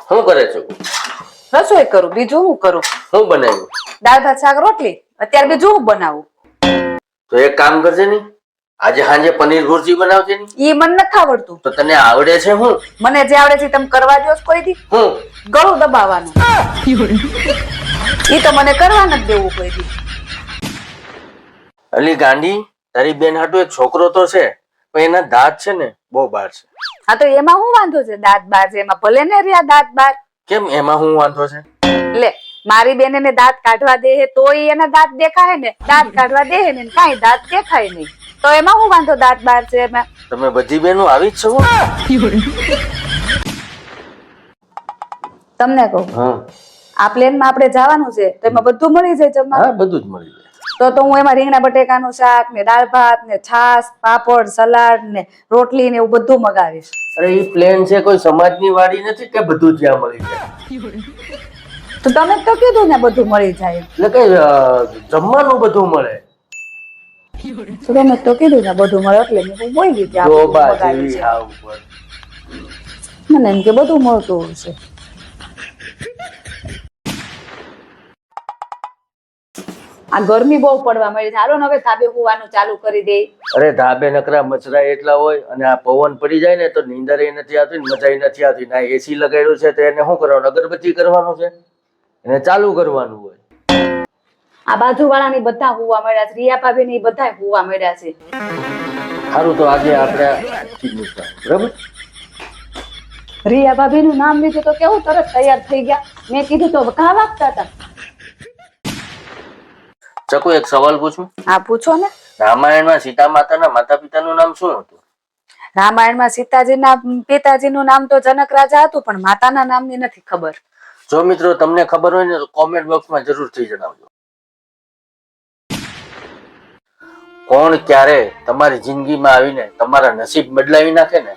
શું કરે છે? રસોઈ કરું, બીજું હું કરું? શું બનાવ્યું? દાળ ભાત શાક રોટલી. અત્યારે બીજું હું બનાવું? તો એક કામ કરજે ની, આજે સાંજે પનીર ભુરજી બનાવજે ની. ઈ મને નથી આવડતું. તો તને આવડે છે હું? મને જે આવડે છે તમે કરવા દો કોઈ દી. હું ગળું દબાવવાનું ઈ તો મને કરવા નથી દેવું કોઈ દી. અલી ગાંડી, તારી બેન હાટુ એક છોકરો તો છે, પણ એના દાંત છે ને બહુ બાર છે. હા તો એમાં હું વાંધો છે? દાંત બાર છે એમાં ભલે ને રહ્યા દાંત બાર. કેમ, એમાં હું વાંધો છે? લે, મારી બેન એને દાંત કાઢવા દે તોય એના દાંત દેખાય ને, દાંત કાઢવા દે ને કાંઈ દાંત દેખાય નહીં, તો એમાં હું વાંધો? દાંત બાર છે એમાં. તમે બધી બેનો આવી જ છો? તમને કહું, હા આ પ્લેન માં આપણે જવાનું છે તો એમાં બધું મળી જાય જમવાનું. હા, બધું જ મળી જાય. તો હું એમાં રીંગણા બટેકાનું શાક ને દાળ ભાત ને છાશ પાપડ સલાડ ને રોટલી ને એવું બધું મગાવીશ. અરે ઈ પ્લેન છે, કોઈ સમાજની વાડી નથી કે બધું જ્યાં મળી જાય. તો તમે તો કીધું ને બધું મળી જાય, એટલે કઈ જમવાનું બધું મળે. તો તમે તો કીધું ને બધું મળે એટલે મેં બોલી કે આ બધું ડોબા મગાવ્યું જેવી છે. હાવ ઉપર. મને એમ કે બધું મળતું હશે. આ ગરમી બહુ પડવા મળી છે, હાલો ને હવે ધાબે હોવાનું ચાલુ કરી દે. અરે ધાબે નકરા મચરા એટલા હોય અને આ પવન પડી જાય ને તો નીંદરે નથી આવતી ને મજાઈ નથી આવતી. ના એસી લગાડ્યું છે તો એને શું કરવાનું? અગરબત્તી કરવાનું છે, એને ચાલુ કરવાનું હોય. આ બાજુ વાળાની બધા હોવા મળ્યા છે, રિયા ભાભી ની બધા હોવા મળ્યા છે. સારું, તો આજે આપણે બરાબર. રિયા ભાભી નું નામ લીધું તો કેવું તરત તૈયાર થઈ ગયા. મેં કીધું તો ઘા વાગતા હતા. ચકુ, એક સવાલ પૂછું? હા પૂછો ને. રામાયણમાં સીતા માતાના માતા પિતાનું નામ શું હતું? રામાયણમાં સીતાજીના પિતાજીનું નામ તો જનક રાજા હતું, પણ માતાના નામની નથી ખબર. જો મિત્રો તમને ખબર હોય ને તો કોમેન્ટ બોક્સમાં જરૂરથી જણાવજો. કોણ ક્યારે તમારી જિંદગીમાં આવીને તમારા નસીબ બદલાવી નાખે ને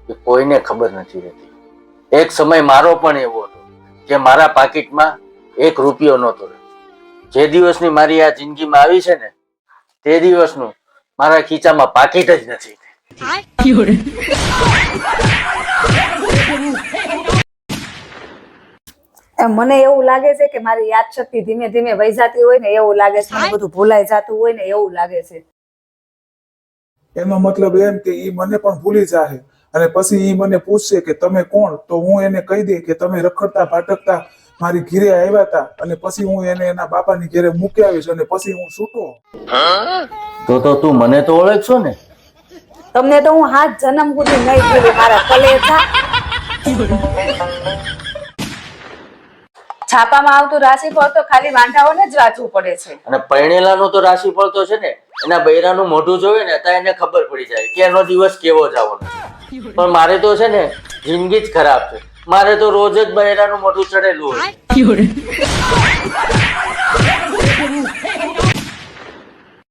એ કોઈને ખબર નથી રહેતી. એક સમય મારો પણ એવો હતો કે મારા પાકીટમાં 1 રૂપિયો નહોતો. જે દિવસની મારી આ જિંદગીમાં આવી છે ને તે દિવસનું મારા ખીચામાં પાકીટ જ નથી. મને એવું લાગે છે કે મારી યાદ શક્તિ ધીમે ધીમે વહી જતી હોય ને એવું લાગે છે, મને બધું ભૂલાઈ જતું હોય ને એવું લાગે છે. એનો મતલબ એમ કે ઈ મને પણ ભૂલી જાહે અને પછી ઈ મને પૂછશે કે તમે કોણ, તો હું એને કહી દે કે તમે રખડતા ભાટકતા મારી ઘરે આવ્યા હતા અને પછી હું એને એના બાપાની ઘરે મૂકી આવીશ અને પછી હું છૂટો. તો તું મને તો ઓળખશો ને? તમને તો હું હાથ જન્મ સુધી નહીં ભૂલું મારા કલેજા. છાપામાં આવતું રાશિફળ તો ખાલી વાંઢાઓને જ વાંચવું પડે છે. અને પરણેલાનું તો રાશિફળ તો છે ને એના બૈરાનું મોઢું જોવે ને ત્યાં એને ખબર પડી જાય કે એનો દિવસ કેવો જવાનો. પણ મારે તો છે ને જિંદગી જ ખરાબ છે. મારે તો રોજ જ બૈરાનું મોઢું ચડેલું હોય.